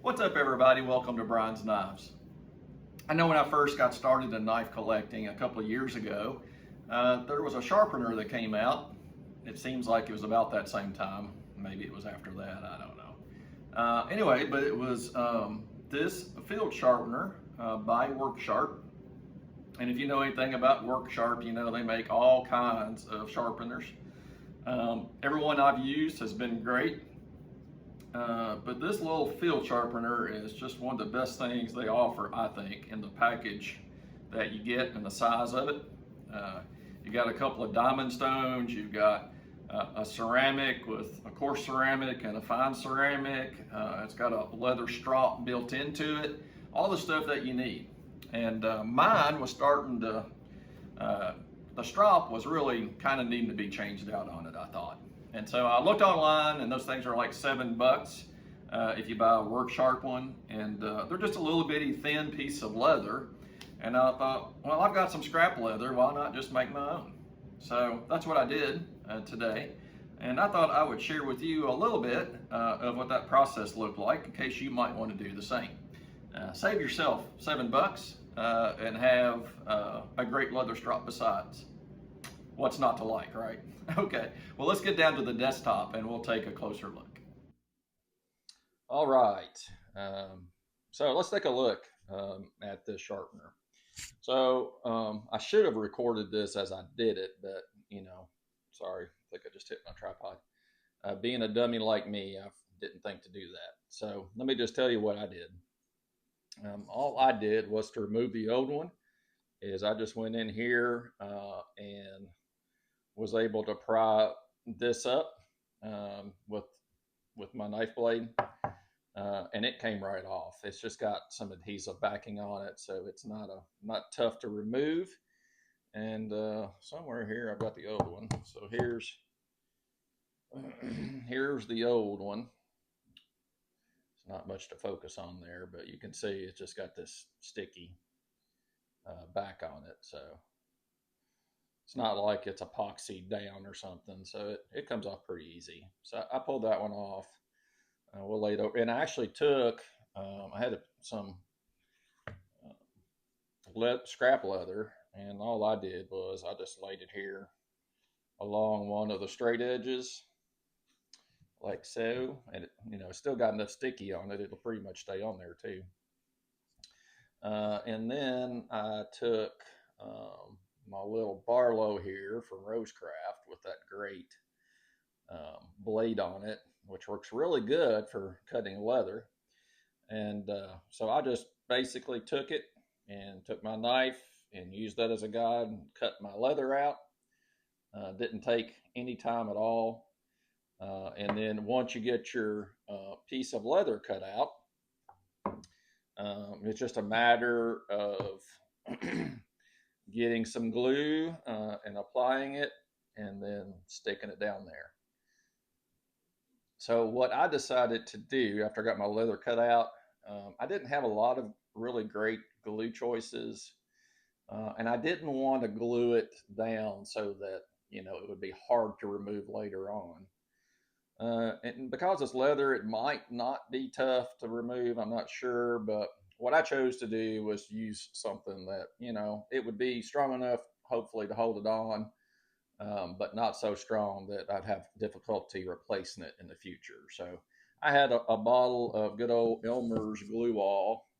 What's up, everybody? Welcome to Brian's Knives. I know when I first got started in knife collecting a couple of years ago, there was a sharpener that came out. It seems like it was about that same time. Maybe it was after that. I don't know. Anyway, but it was this field sharpener by Worksharp. And if you know anything about Worksharp, you know they make all kinds of sharpeners. Everyone I've used has been great. But this little field sharpener is just one of the best things they offer, I think, in the package that you get and the size of it. You got a couple of diamond stones, you've got a ceramic with a coarse ceramic and a fine ceramic. It's got a leather strop built into it, all the stuff that you need. And mine was starting to, the strop was really kind of needing to be changed out on it, I thought. And so I looked online, and those things are like $7 if you buy a Worksharp one, and they're just a little bitty thin piece of leather. And I thought, well, I've got some scrap leather, why not just make my own? So that's what I did today, and I thought I would share with you a little bit of what that process looked like in case you might want to do the same. Save yourself $7 and have a great leather strop besides. What's not to like, right? Okay, well, let's get down to the desktop and we'll take a closer look. All right, so let's take a look at this sharpener. So I should have recorded this as I did it, but sorry, I think I just hit my tripod. Being a dummy like me, I didn't think to do that. So let me just tell you what I did. All I did was to remove the old one. Is I just went in here and was able to pry this up with my knife blade, and it came right off. It's just got some adhesive backing on it, so it's not tough to remove. And somewhere here I've got the old one. So here's here's the old one. It's not much to focus on there, but you can see it's just got this sticky back on it. So it's not like it's epoxy down or something. So it comes off pretty easy. So I pulled that one off. We'll lay it over. And I actually took, I had some scrap leather, and all I did was I just laid it here along one of the straight edges, like so. And it's still got enough sticky on it. It'll pretty much stay on there too. And then I took my little Barlow here from Rosecraft with that great blade on it, which works really good for cutting leather. And so I just basically took it and took my knife and used that as a guide and cut my leather out. Didn't take any time at all. And then once you get your piece of leather cut out, it's just a matter of getting some glue and applying it and then sticking it down there. So what I decided to do after I got my leather cut out, I didn't have a lot of really great glue choices, and I didn't want to glue it down so that it would be hard to remove later on. And because it's leather, it might not be tough to remove. I'm not sure, but what I chose to do was use something that it would be strong enough, hopefully, to hold it on, but not so strong that I'd have difficulty replacing it in the future. So I had a bottle of good old Elmer's glue all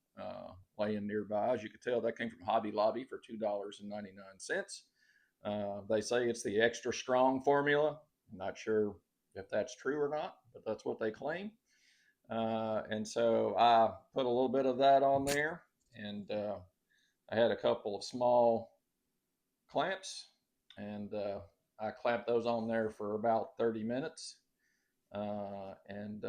laying nearby. As you can tell, that came from Hobby Lobby for $2.99. They say it's the extra strong formula. I'm not sure if that's true or not, but that's what they claim. And so I put a little bit of that on there, and I had a couple of small clamps, and I clamped those on there for about 30 minutes, and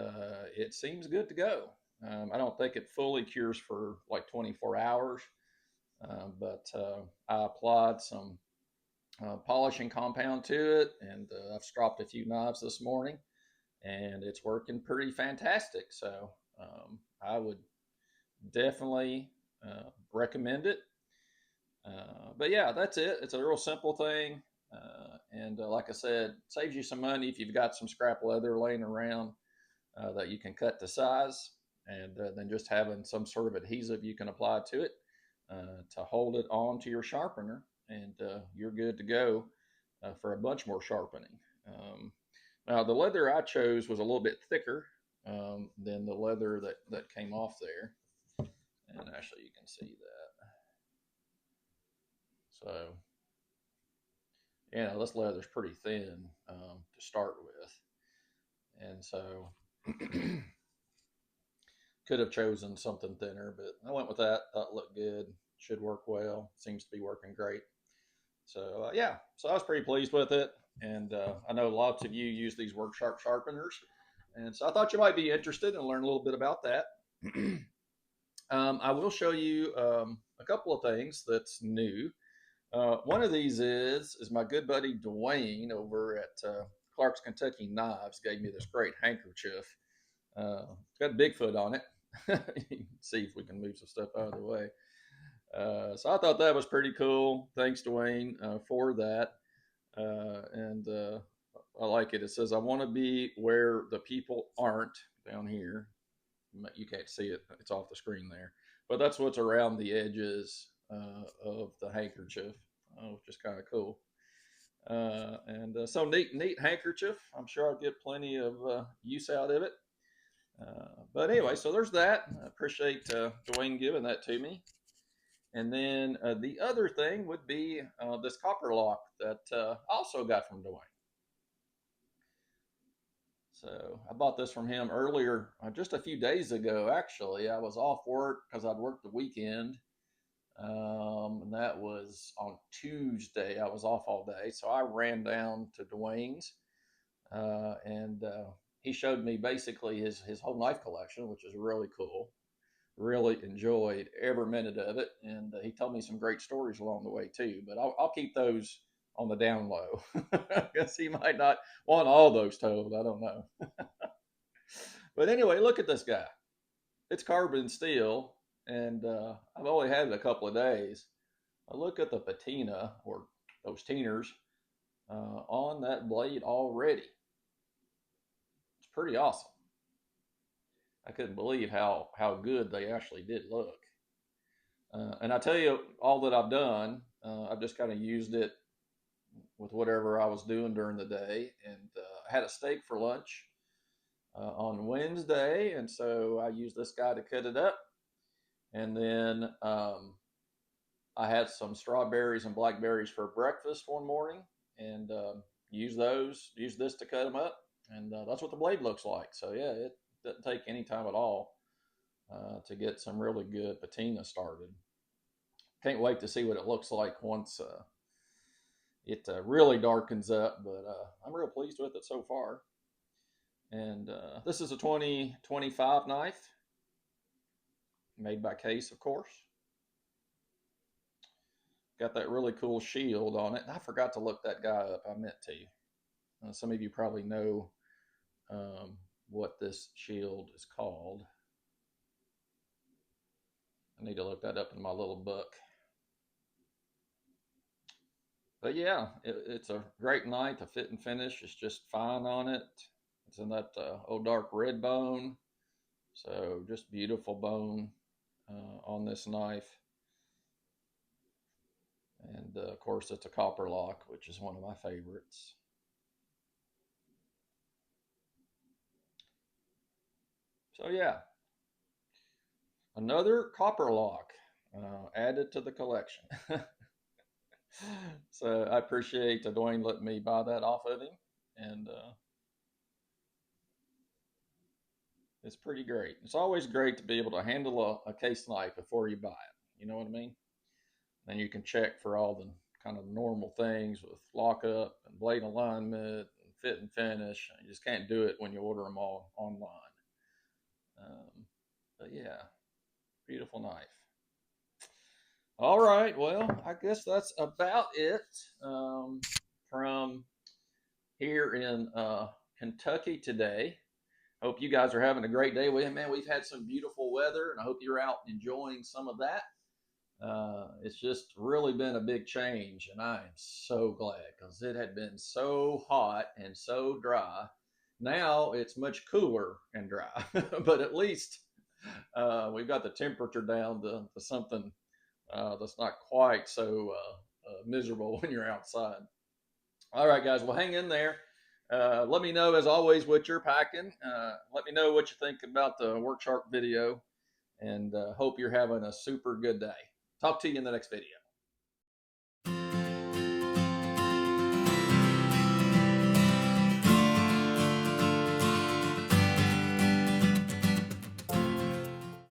it seems good to go. I don't think it fully cures for like 24 hours, but I applied some polishing compound to it, and I've stropped a few knives this morning, and it's working pretty fantastic. So I would definitely recommend it. But yeah, that's it. It's a real simple thing. And like I said, saves you some money if you've got some scrap leather laying around that you can cut to size. and then just having some sort of adhesive you can apply to it to hold it onto your sharpener, and you're good to go for a bunch more sharpening. Now, the leather I chose was a little bit thicker than the leather that came off there, and actually you can see that. So, this leather's pretty thin to start with, and so could have chosen something thinner, but I went with that. Thought it looked good, should work well. Seems to be working great. So so I was pretty pleased with it, and I know lots of you use these Worksharp sharpeners, and so I thought you might be interested and learn a little bit about that. I will show you a couple of things that's new. One of these is my good buddy Dwayne over at Clark's Kentucky Knives gave me this great handkerchief. It's got Bigfoot on it. You can see if we can move some stuff out of the way. So I thought that was pretty cool. Thanks, Dwayne, for that. And I like it. It says, "I want to be where the people aren't," down here. You can't see it, it's off the screen there. But that's what's around the edges of the handkerchief, which is kind of cool. And so neat handkerchief. I'm sure I'll get plenty of use out of it. But anyway, so there's that. I appreciate Dwayne giving that to me. And then the other thing would be this Copperlock that I also got from Dwayne. So I bought this from him earlier, just a few days ago, actually. I was off work because I'd worked the weekend. And that was on Tuesday. I was off all day. So I ran down to Dwayne's and he showed me basically his whole knife collection, which is really cool. Really enjoyed every minute of it, and he told me some great stories along the way too. But I'll keep those on the down low because he might not want all those told. I don't know. But anyway, look at this guy. It's carbon steel, and I've only had it a couple of days. I look at the patina or those tieners on that blade already. It's pretty awesome. I couldn't believe how good they actually did look. And I tell you, all that I've done, I've just kind of used it with whatever I was doing during the day. And I had a steak for lunch on Wednesday, and so I used this guy to cut it up. And then I had some strawberries and blackberries for breakfast one morning, and used this to cut them up. And that's what the blade looks like. So yeah, it doesn't take any time at all to get some really good patina started. Can't wait to see what it looks like once it really darkens up, but I'm real pleased with it so far. And this is a 2025 knife, made by Case, of course. Got that really cool shield on it. I forgot to look that guy up. I meant to. Some of you probably know what this shield is called. I need to look that up in my little book. But yeah, it's a great knife. The fit and finish is just fine on it. It's in that old dark red bone. So just beautiful bone on this knife. And of course, it's a Copperlock, which is one of my favorites. So yeah, another Copperlock added to the collection. So I appreciate Dwayne letting me buy that off of him, and it's pretty great. It's always great to be able to handle a case knife before you buy it. You know what I mean? Then you can check for all the kind of normal things with lockup and blade alignment and fit and finish. You just can't do it when you order them all online. But yeah, beautiful knife. All right, well, I guess that's about it from here in Kentucky today. Hope you guys are having a great day. Man, we've had some beautiful weather, and I hope you're out enjoying some of that. It's just really been a big change, and I am so glad because it had been so hot and so dry. Now it's much cooler and dry, but at least We've got the temperature down to something that's not quite so miserable when you're outside. All right, guys, well, hang in there. Let me know, as always, what you're packing. Let me know what you think about the Worksharp video, and hope you're having a super good day. Talk to you in the next video.